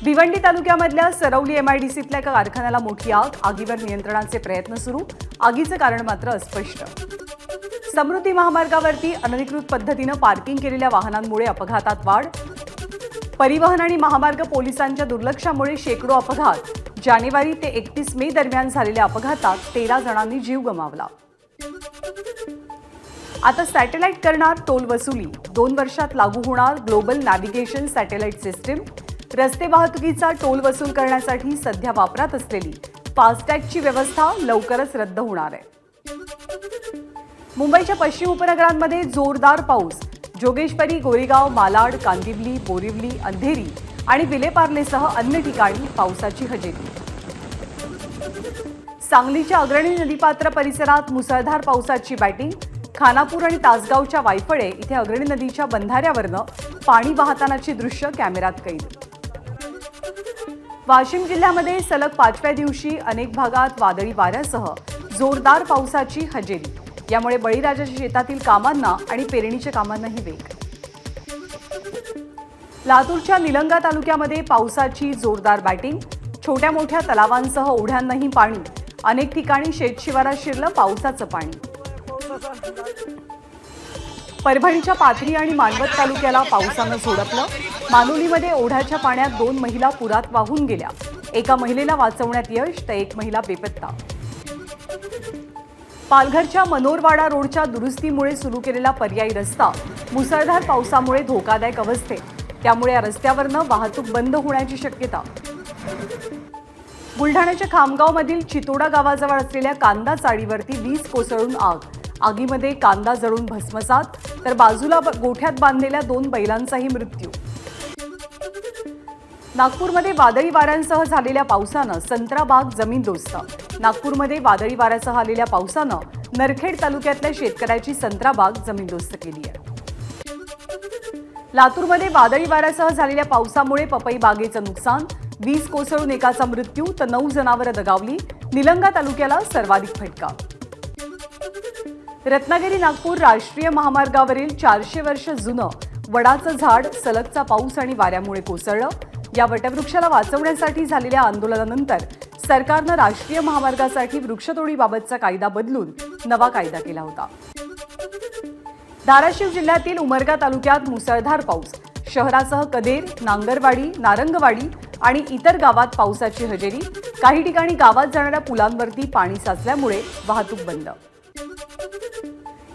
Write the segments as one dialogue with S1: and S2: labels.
S1: भिवंडी तालुक्यामधल्या सरवली एमआयडीसीतल्या एका कारखान्याला मोठी आग. आगीवर नियंत्रणाचे प्रयत्न सुरू. आगीचं कारण मात्र अस्पष्ट. समृद्धी महामार्गावरती अनधिकृत पद्धतीनं पार्किंग केलेल्या वाहनांमुळे अपघातात वाढ. परिवहन आणि महामार्ग पोलिसांच्या दुर्लक्षामुळे शेकडो अपघात. जानेवारी ते 31 मे दरम्यान झालेल्या अपघातात 13 जणांनी जीव गमावला. आता सॅटेलाइट करणार टोल वसुली. 2 वर्षात लागू होणार ग्लोबल नॅव्हिगेशन सॅटेलाइट सिस्टीम. रस्ते वाहतुकीचा टोल वसूल करण्यासाठी सध्या वापरात असलेली फास्टॅगची व्यवस्था लवकरच रद्द होणार आहे. मुंबईच्या पश्चिम उपनगरांमध्ये जोरदार पाऊस. जोगेश्वरी, गोरेगाव, मालाड, कांदिवली, बोरिवली, अंधेरी आणि विलेपार्लेसह अन्य ठिकाणी पावसाची हजेरी. सांगलीच्या अग्रणी नदीपात्र परिसरात मुसळधार पावसाची बॅटिंग. खानापूर आणि तासगावच्या वायफळे इथे अग्रणी नदीच्या बंधाऱ्यावरनं पाणी वाहतानाची दृश्य कॅमेऱ्यात कैद. वाशिम जिल्ह्यामध्ये सलग 5व्या दिवशी अनेक भागात वादळी वाऱ्यासह जोरदार पावसाची हजेरी. यामुळे बळीराजाच्या शेतातील कामांना आणि पेरणीच्या कामांनाही वेग. लातूरच्या निलंगा तालुक्यामध्ये पावसाची जोरदार बॅटिंग. छोट्या मोठ्या तलावांसह ओढ्यांनाही पाणी. अनेक ठिकाणी शेतशिवारात शिरलं पावसाचं पाणी. परभणीच्या पाथरी आणि मानवत तालुक्याला पावसानं झोडपलं. मानोलीमध्ये ओढ्याच्या पाण्यात 2 महिला पुरात वाहून गेल्या. एका महिलेला वाचवण्यात यश तर एक महिला बेपत्ता. पालघरच्या मनोरवाडा रोडच्या दुरुस्तीमुळे सुरू केलेला पर्यायी रस्ता मुसळधार पावसामुळे धोकादायक अवस्थेत. त्यामुळे या रस्त्यावरनं वाहतूक बंद होण्याची शक्यता. बुलढाण्याच्या खामगावमधील चितोडा गावाजवळ असलेल्या कांदा चाळीवरती वीज कोसळून आग. आगीमध्ये कांदा जळून भस्मसात तर बाजूला गोठ्यात बांधलेल्या 2 बैलांचाही मृत्यू. नागपूरमध्ये वादळी वाऱ्यांसह झालेल्या पावसानं संत्रा बाग जमीनदोस्त. नागपूरमध्ये वादळी वाऱ्यासह आलेल्या पावसानं नरखेड तालुक्यातल्या शेतकऱ्याची संत्रा बाग जमीनदोस्त केली आहे. लातूरमध्ये वादळी वाऱ्यासह झालेल्या पावसामुळे पपई बागेचं नुकसान. वीज कोसळून एकाचा मृत्यू तर 9 जनावरं दगावली. निलंगा तालुक्याला सर्वाधिक फटका. रत्नागिरी नागपूर राष्ट्रीय महामार्गावरील 400 वर्ष जुनं वडाचं झाड सलगचा पाऊस आणि वाऱ्यामुळे कोसळलं. या वटवृक्षाला वाचवण्यासाठी झालेल्या आंदोलनानंतर सरकारनं राष्ट्रीय महामार्गासाठी वृक्षतोडीबाबतचा कायदा बदलून नवा कायदा केला होता. धाराशिव जिल्ह्यातील उमरगा तालुक्यात मुसळधार पाऊस. शहरासह कदेर, नांगरवाडी, नारंगवाडी आणि इतर गावात पावसाची हजेरी. काही ठिकाणी गावात जाणाऱ्या पुलांवरती पाणी साचल्यामुळे वाहतूक बंद.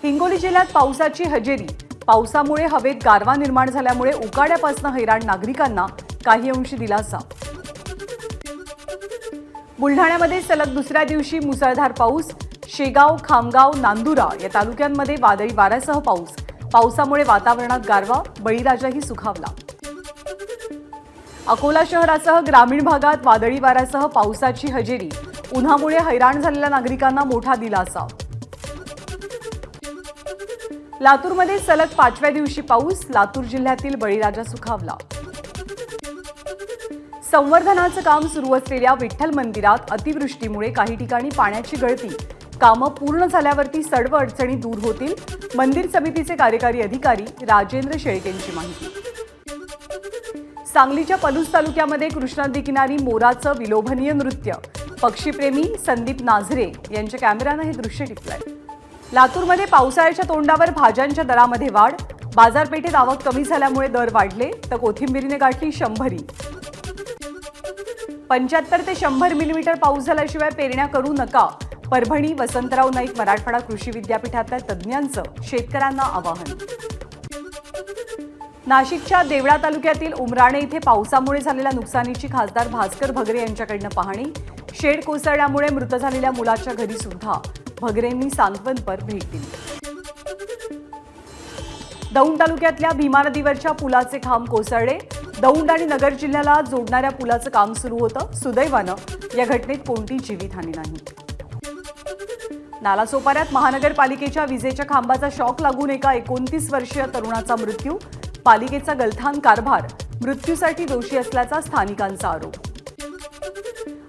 S1: हिंगोली जिल्ह्यात पावसाची हजेरी. पावसामुळे हवेत गारवा निर्माण झाल्यामुळे उकाड्यापासून हैराण नागरिकांना काही अंशी दिलासा. बुलढाण्यामध्ये सलग दुसऱ्या दिवशी मुसळधार पाऊस. शेगाव, खामगाव, नांदुरा या तालुक्यांमध्ये वादळी वाऱ्यासह पाऊस. पावसामुळे वातावरणात गारवा. बळीराजाही सुखावला. अकोला शहरासह ग्रामीण भागात वादळी वाऱ्यासह पावसाची हजेरी. उन्हामुळे हैराण झालेल्या नागरिकांना मोठा दिलासा. लातूरमध्ये सलग 5व्या दिवशी पाऊस. लातूर जिल्ह्यातील बळीराजा सुखावला. संवर्धनाचं काम सुरू असलेल्या विठ्ठल मंदिरात अतिवृष्टीमुळे काही ठिकाणी पाण्याची गळती. कामं पूर्ण झाल्यावरती सर्व अडचणी दूर होतील. मंदिर समितीचे कार्यकारी अधिकारी राजेंद्र शेळकेंची माहिती. सांगलीच्या पलूस तालुक्यामध्ये कृष्णा नदी किनारी मोराचं विलोभनीय नृत्य. पक्षीप्रेमी संदीप नाझरे यांच्या कॅमेऱ्यानं हे दृश्य टिपलंय. लातूरमध्ये पावसाळ्याच्या तोंडावर भाज्यांच्या दरामध्ये वाढ. बाजारपेठेत आवक कमी झाल्यामुळे दर वाढले तर कोथिंबीरीने गाठली 100. 75 ते 100 मिलीमीटर पाऊस झाल्याशिवाय पेरण्या करू नका. परभणी वसंतराव नाईक मराठवाडा कृषी विद्यापीठातल्या तज्ज्ञांचं शेतकऱ्यांना आवाहन. नाशिकच्या देवळा तालुक्यातील उमराणे इथे पावसामुळे झालेल्या नुकसानीची खासदार भास्कर भगरे यांच्याकडनं पाहणी. शेड कोसळल्यामुळे मृत झालेल्या मुलाच्या घरी सुद्धा भगरेंनी सांत्वनपर भेट दिली. दौंड तालुक्यातल्या भीमा नदीवरच्या पुलाचे खांब कोसळले. दौंड आणि नगर जिल्ह्याला जोडणाऱ्या पुलाचं काम सुरू होतं. सुदैवानं या घटनेत कोणती जीवितहानी नाही. नालासोपाऱ्यात महानगरपालिकेच्या विजेच्या खांबाचा शॉक लागून एका 29 वर्षीय तरुणाचा मृत्यू. पालिकेचा गलथान कारभार. मृत्यूसाठी दोषी असल्याचा स्थानिकांचा आरोप.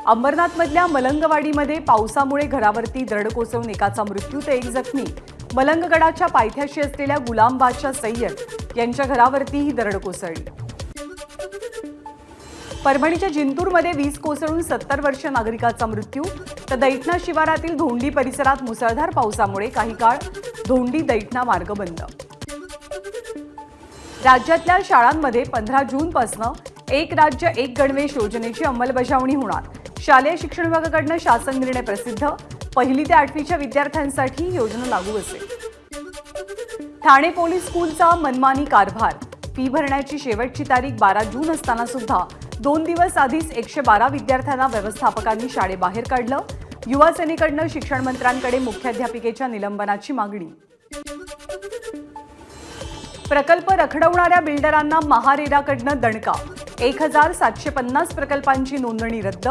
S1: अंबरनाथमधल्या मलंगवाडीमध्ये पावसामुळे घरावरती दरड कोसळून एकाचा मृत्यू तर 1 जखमी. मलंगगडाच्या पायथ्याशी असलेल्या गुलाम बादशाह सय्यद यांच्या घरावरती ही दरड कोसळली. परभणीच्या जिंतूरमध्ये वीज कोसळून 70 वर्षीय नागरिकाचा मृत्यू, तर दैठणा शिवारातील धोंडी परिसरात मुसळधार पावसामुळे काही काळ धोंडी दैठणा मार्ग बंद. राज्यातल्या शाळांमध्ये 15 जूनपासून एक राज्य एक गणवेश योजनेची अंमलबजावणी होणार. शालेय शिक्षण विभागाकडून शासन निर्णय प्रसिद्ध. 1ली ते 8वीच्या विद्यार्थ्यांसाठी ही योजना लागू असेल. ठाणे पोलीस स्कूलचा मनमानी कारभार. फी भरण्याची शेवटची तारीख 12 जून असताना सुद्धा 2 दिवस आधीच 112 विद्यार्थ्यांना व्यवस्थापकांनी शाळेबाहेर काढलं. युवा सेनेकडून शिक्षण मंत्र्यांकडे मुख्याध्यापिकेच्या निलंबनाची मागणी. प्रकल्प रखडवणाऱ्या बिल्डरांना महारेराकडून दणका. 1750 प्रकल्पांची नोंदणी रद्द.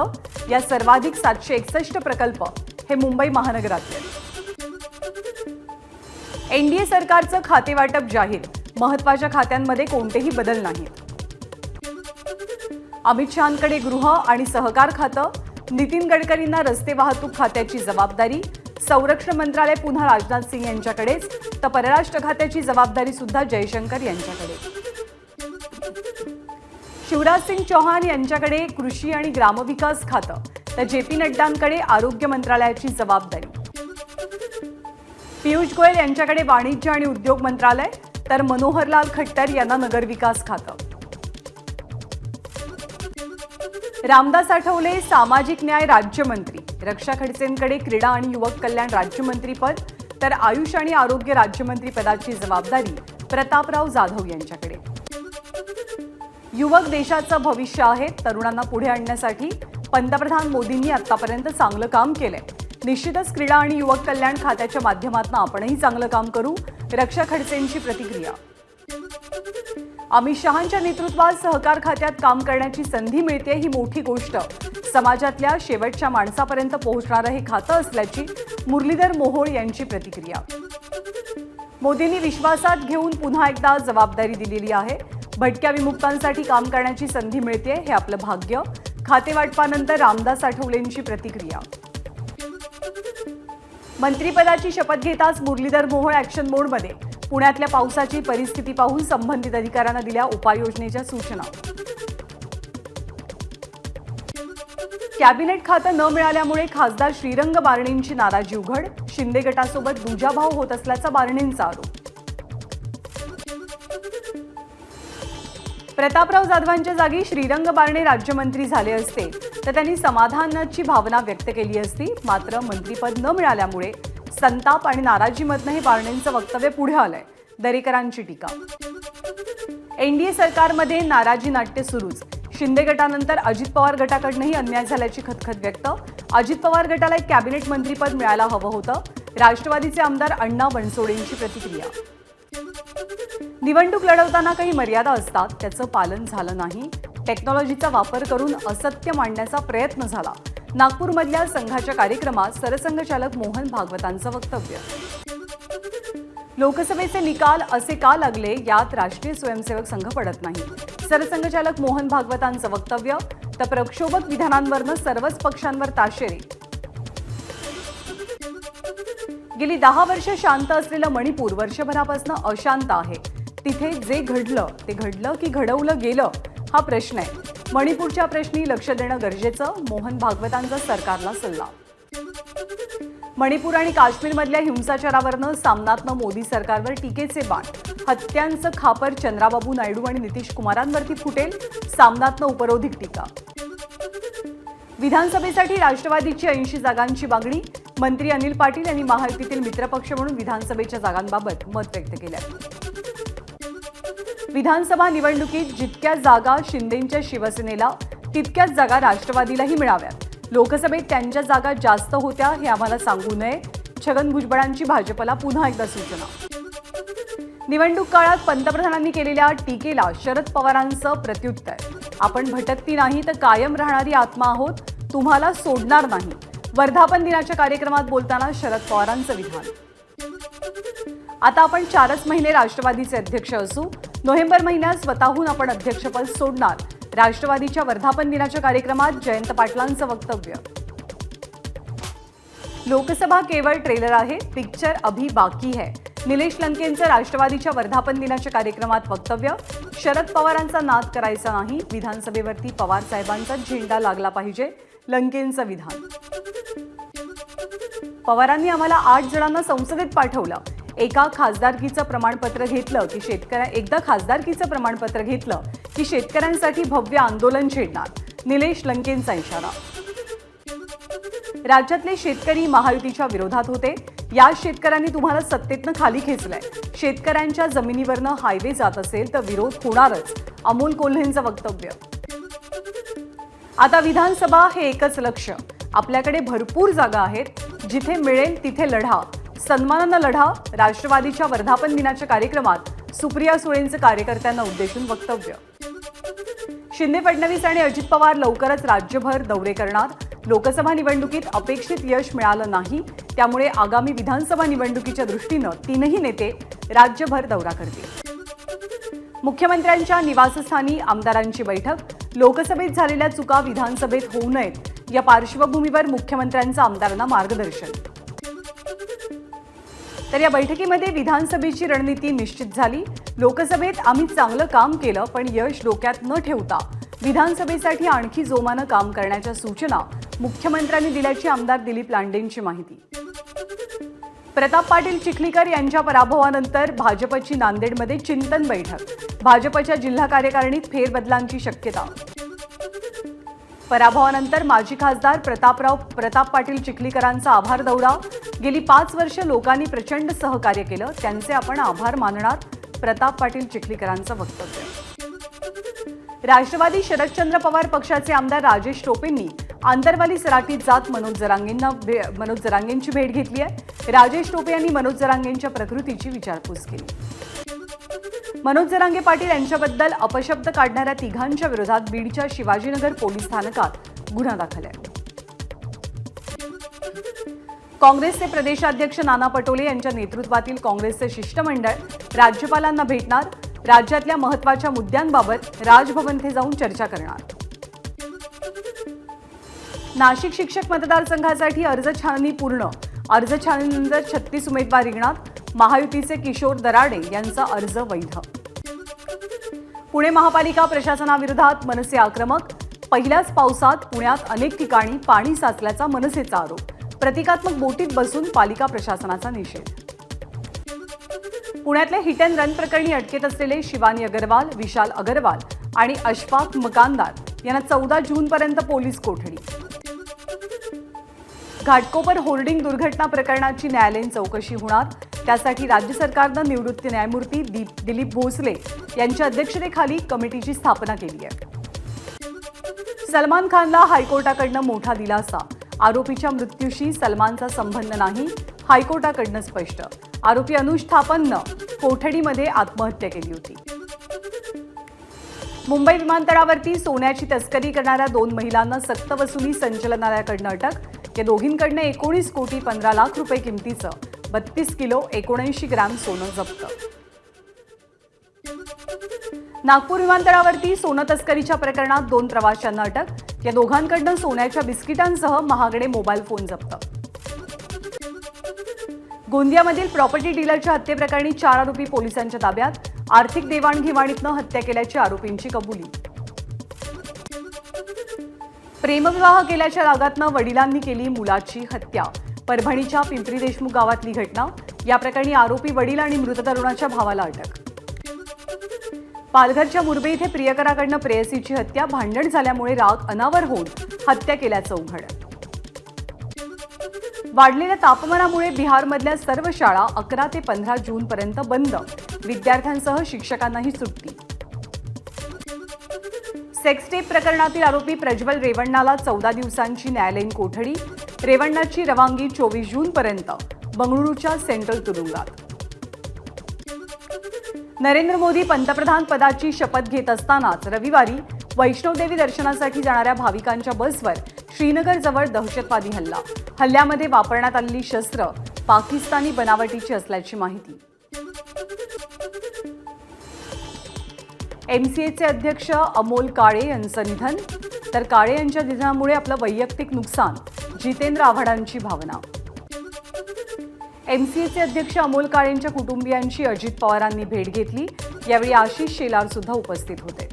S1: या सर्वाधिक 761 प्रकल्प हे मुंबई महानगरातले. एनडीए सरकारचं खातेवाटप जाहीर. महत्त्वाच्या खात्यांमध्ये कोणतेही बदल नाहीत. अमित शहांकडे गृह आणि सहकार खातं. नितीन गडकरींना रस्ते वाहतूक खात्याची जबाबदारी. संरक्षण मंत्रालय पुन्हा राजनाथ सिंग यांच्याकडेच, तर परराष्ट्र खात्याची जबाबदारी सुद्धा जयशंकर यांच्याकडे. शिवराज सिंग चौहान यांच्याकडे कृषी आणि ग्रामविकास खातं, तर जेपी नड्डांकडे आरोग्य मंत्रालयाची जबाबदारी. पियुष गोयल यांच्याकडे वाणिज्य आणि उद्योग मंत्रालय, तर मनोहरलाल खट्टर यांना नगरविकास खातं. रामदास आठवले सामाजिक न्याय राज्यमंत्री. रक्षा खडसेंकडे क्रीडा आणि युवक कल्याण राज्यमंत्रीपद, तर आयुष आणि आरोग्य राज्यमंत्री पदाची जबाबदारी प्रतापराव जाधव यांच्याकडे. युवक देशाचं भविष्य आहे. तरुणांना पुढे आणण्यासाठी पंतप्रधान मोदींनी आतापर्यंत चांगलं काम केलंय. निश्चितच क्रीडा आणि युवक कल्याण खात्याच्या माध्यमातून आपणही चांगलं काम करू. रक्षा खडसेंची प्रतिक्रिया. अमित शहांच्या नेतृत्वात सहकार खात्यात काम करण्याची संधी मिळते ही मोठी गोष्ट. समाजातल्या शेवटच्या माणसापर्यंत पोहोचणारं हे खातं असल्याची मुरलीधर मोहोळ यांची प्रतिक्रिया. मोदींनी विश्वासात घेऊन पुन्हा एकदा जबाबदारी दिलेली आहे. भटक्या विमुक्तांसाठी काम करण्याची संधी मिळते हे आपलं भाग्य. खातेवाटपानंतर रामदास आठवलेंची प्रतिक्रिया. मंत्रिपदाची शपथ घेताच मुरलीधर मोहोळ ॲक्शन मोडमध्ये. पुण्यातल्या पावसाची परिस्थिती पाहून संबंधित अधिकाऱ्यांना दिल्या उपाययोजनेच्या सूचना. कॅबिनेट खातं न मिळाल्यामुळे खासदार श्रीरंग बारणेंची नाराजी उघड. शिंदे गटासोबत दुजाभाव होत असल्याचा बारणेंचा आरोप. प्रतापराव जाधवांच्या जागी श्रीरंग बारणे राज्यमंत्री झाले असते तर त्यांनी समाधानाची भावना व्यक्त केली असती. मात्र मंत्रीपद न मिळाल्यामुळे संताप आणि नाराजीमधनं हे बारणेंचं वक्तव्य पुढे आलंय. दरेकरांची टीका. एनडीए सरकारमध्ये नाराजी नाट्य सुरूच. शिंदे गटानंतर अजित पवार गटाकडूनही अन्याय झाल्याची खतखत व्यक्त. अजित पवार गटाला एक कॅबिनेट मंत्रीपद मिळायला हवं होतं. राष्ट्रवादीचे आमदार अण्णा बनसोडेंची प्रतिक्रिया. निवडणूक लढवताना काही मर्यादा असतात, त्याचं पालन झालं नाही. टेक्नॉलॉजीचा वापर करून असत्य मांडण्याचा प्रयत्न झाला. नागपूरमधल्या संघाच्या कार्यक्रमात सरसंघचालक मोहन भागवतांचं वक्तव्य. लोकसभेचे निकाल असे का लागले यात राष्ट्रीय स्वयंसेवक संघ पडत नाही. सरसंघचालक मोहन भागवतांचं वक्तव्य. तर प्रक्षोभक विधानांवरनं सर्वच पक्षांवर ताशेरे. गेली 10 वर्ष शांत असलेलं मणिपूर वर्षभरापासून अशांत आहे. तिथे जे घडलं ते घडलं की घडवलं गेलं हा प्रश्न आहे. मणिपूरच्या प्रश्नी लक्ष देणं गरजेचं. मोहन भागवतांचा सरकारला सल्ला. मणिपूर आणि काश्मीरमधल्या हिंसाचारावरनं सामनातनं मोदी सरकारवर टीकेचे बाण. हत्यांचं खापर चंद्राबाबू नायडू आणि नितीश कुमारांवरती फुटेल. सामनातनं उपरोधिक टीका. विधानसभेसाठी राष्ट्रवादीची 80 जागांची मागणी. मंत्री अनिल पाटील यांनी महायुतीतील मित्रपक्ष म्हणून विधानसभेच्या जागांबाबत मत व्यक्त केलं. विधानसभा निवडणुकीत जितक्या जागा शिंदेंच्या शिवसेनेला तितक्याच जागा राष्ट्रवादीलाही मिळाव्यात. लोकसभेत त्यांच्या जागा जास्त होत्या हे आम्हाला सांगू नये. छगन भुजबळांची भाजपला पुन्हा एकदा सूचना. निवडणूक काळात पंतप्रधानांनी केलेल्या टीकेला शरद पवारांचं प्रत्युत्तर. आपण भटकती नाही तर कायम राहणारी आत्मा आहोत. तुम्हाला सोडणार नाही. वर्धापन दिनाच्या कार्यक्रमात बोलताना शरद पवारांचं विधान. आता आपण 4च महिने राष्ट्रवादीचे अध्यक्ष असू. नोव्हेंबर महिन्यात स्वतःहून आपण अध्यक्षपद सोडणार. राष्ट्रवादीच्या वर्धापन दिनाच्या कार्यक्रमात जयंत पाटलांचं वक्तव्य. लोकसभा केवळ ट्रेलर आहे. पिक्चर अभी बाकी है. निलेश लंकेंचं राष्ट्रवादीच्या वर्धापन दिनाच्या कार्यक्रमात वक्तव्य. शरद पवारांचा नाद करायचा नाही, विधानसभेवरती पवार साहेबांचा झेंडा लागला पाहिजे, लंकेंचं विधान. पवारांनी आम्हाला 8 जणांना संसदेत पाठवलं. एकदा खासदारकीचं प्रमाणपत्र घेतलं की शेतकऱ्यांसाठी भव्य आंदोलन छेडणार, निलेश लंकेंचा इशारा. राज्यातले शेतकरी महायुतीच्या विरोधात होते. या शेतकऱ्यांनी तुम्हाला सत्तेतनं खाली खेचलंय. शेतकऱ्यांच्या जमिनीवरनं हायवे जात असेल तर विरोध होणारच, अमोल कोल्हेंचं वक्तव्य. आता विधानसभा हे एकच लक्ष्य. आपल्याकडे भरपूर जागा आहेत, जिथे मिळेल तिथे लढा, सन्मानानं लढा. राष्ट्रवादीच्या वर्धापन दिनाच्या कार्यक्रमात सुप्रिया सुळेंचं कार्यकर्त्यांना उद्देशून वक्तव्य. शिंदे, फडणवीस आणि अजित पवार लवकरच राज्यभर दौरे करणार. लोकसभा निवडणुकीत अपेक्षित यश मिळालं नाही, त्यामुळे आगामी विधानसभा निवडणुकीच्या दृष्टीनं तीनही नेते राज्यभर दौरा करतील. मुख्यमंत्र्यांच्या निवासस्थानी आमदारांची बैठक. लोकसभेत झालेल्या चुका विधानसभेत होऊ नयेत, या पार्श्वभूमीवर मुख्यमंत्र्यांचं आमदारांना मार्गदर्शन. तर या बैठकीमध्ये विधानसभेची रणनीती निश्चित झाली. लोकसभेत आम्ही चांगलं काम केलं, पण यश डोक्यात न ठेवता विधानसभेसाठी आणखी जोमानं काम करण्याच्या सूचना मुख्यमंत्र्यांनी दिल्याची आमदार दिलीप लांडेंची माहिती. प्रताप पाटील चिखलीकर यांच्या पराभवानंतर भाजपची नांदेडमध्ये चिंतन बैठक. भाजपच्या जिल्हा कार्यकारिणीत फेरबदलांची शक्यता. पराभवानंतर माजी खासदार प्रताप पाटील चिखलीकरांचा आभार दौरा. गेली 5 वर्ष लोकांनी प्रचंड सहकार्य केलं, त्यांचे आपण आभार मानणार, प्रताप पाटील चिखलीकरांचं वक्तव्य. राष्ट्रवादी शरदचंद्र पवार पक्षाचे आमदार राजेश टोपेंनी आंतरवाली सराटीत जात मनोज जरांगेंची भेट घेतली आहे. राजेश टोपे यांनी मनोज जरांगेंच्या प्रकृतीची विचारपूस केली. मनोज जरांगे पाटील यांच्याबद्दल अपशब्द काढणाऱ्या तिघांच्या विरोधात बीडच्या शिवाजीनगर पोलीस स्थानकात गुन्हा दाखल आहे. काँग्रेसचे प्रदेशाध्यक्ष नाना पटोले यांच्या नेतृत्वातील काँग्रेसचे शिष्टमंडळ राज्यपालांना भेटणार. राज्यातल्या महत्त्वाच्या मुद्द्यांबाबत राजभवनथे जाऊन चर्चा करणार. नाशिक शिक्षक मतदारसंघासाठी अर्ज छाननी पूर्ण. अर्ज छाननीनंतर 36 उमेदवार रिंगणात. महायुतीचे किशोर दराडे यांचा अर्ज वैध. पुणे महापालिका प्रशासनाविरोधात मनसे आक्रमक. पहिल्याच पावसात पुण्यात अनेक ठिकाणी पाणी साचल्याचा मनसेचा आरोप. प्रतिकात्मक बोटीत बसून पालिका प्रशासनाचा निषेध. पुण्यातल्या हिट अँड रन प्रकरणी अटकेत असलेले शिवानी अग्रवाल, विशाल अग्रवाल आणि अशफाक मकानदार यांना 14 जूनपर्यंत पोलीस कोठडी. घाटकोपर होर्डिंग दुर्घटना प्रकरणाची न्यायालयीन चौकशी होणार. त्यासाठी राज्य सरकारनं निवृत्त न्यायमूर्ती दिलीप भोसले यांच्या अध्यक्षतेखाली कमिटीची स्थापना केली आहे. सलमान खानला हायकोर्टाकडनं मोठा दिलासा. आरोपीच्या मृत्यूशी सलमानचा संबंध नाही, हायकोर्टाकडनं स्पष्ट. आरोपी अनुज थापरनं कोठडीमध्ये आत्महत्या केली होती. मुंबई विमानतळावरती सोन्याची तस्करी करणाऱ्या 2 महिलांना सक्तवसुली संचालनालयाकडनं अटक. या दोघींकडनं 19 कोटी 15 लाख रुपये किमतीचं 32 किलो 79 ग्रॅम सोनं जप्त. नागपूर विमानतळावरती सोनं तस्करीच्या प्रकरणात 2 प्रवाशांना अटक. या दोघांकडनं सोन्याच्या बिस्किटांसह महागडे मोबाईल फोन जप्त. गोंदियामधील प्रॉपर्टी डीलरच्या हत्येप्रकरणी 4 आरोपी पोलिसांच्या ताब्यात. आर्थिक देवाणघेवाणीतनं हत्या केल्याची आरोपींची कबुली. प्रेमविवाह केल्याच्या रागातनं वडिलांनी केली मुलाची हत्या. परभणीच्या पिंपरी देशमुख गावातली घटना. या प्रकरणी आरोपी वडील आणि मृत तरुणाच्या भावाला अटक. पालघरच्या मुरबे इथे प्रियकराकडनं प्रेयसीची हत्या. भांडण झाल्यामुळे राग अनावर होऊन हत्या केल्याचं उघड. वाढलेल्या तापमानामुळे बिहारमधल्या सर्व शाळा 11 ते 15 जूनपर्यंत बंद. विद्यार्थ्यांसह शिक्षकांनाही सुट्टी. सेक्सटेप प्रकरणातील आरोपी प्रज्वल रेवण्णाला 14 दिवसांची न्यायालयीन कोठडी. रेवण्णाची रवानगी 24 जूनपर्यंत बंगळुरूच्या सेंट्रल तुरुंगात. नरेंद्र मोदी पंतप्रधान पदाची शपथ घेत असतानाच रविवारी वैष्णोदेवी दर्शनासाठी जाणाऱ्या भाविकांच्या बसवर श्रीनगरजवळ दहशतवादी हल्ला. हल्ल्यामध्ये वापरण्यात आलेली शस्त्र पाकिस्तानी बनावटीची असल्याची माहिती. MCAचे अध्यक्ष अमोल काळे यांचं निधन. तर काळे यांच्या निधनामुळे आपलं वैयक्तिक नुकसान, जितेंद्र आव्हाडांची भावना. एमसीएचे अध्यक्ष अमोल काळेंच्या कुटुंबियांची अजित पवारांनी भेट घेतली। यावेळी आशिष शेलार सुद्धा उपस्थित होते।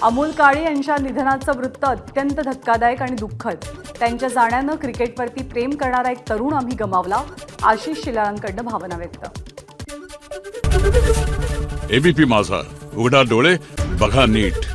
S1: अमोल काळे यांच्या निधनाचं वृत्त अत्यंत धक्कादायक आणि दुःखद। त्यांच्या जाण्यानं क्रिकेटवरती प्रेम करणारा एक तरुण आम्ही गमावला, आशिष शेलारांकडनं भावना व्यक्त।
S2: एबीपी माझा, उघडा डोळे बघा नीट।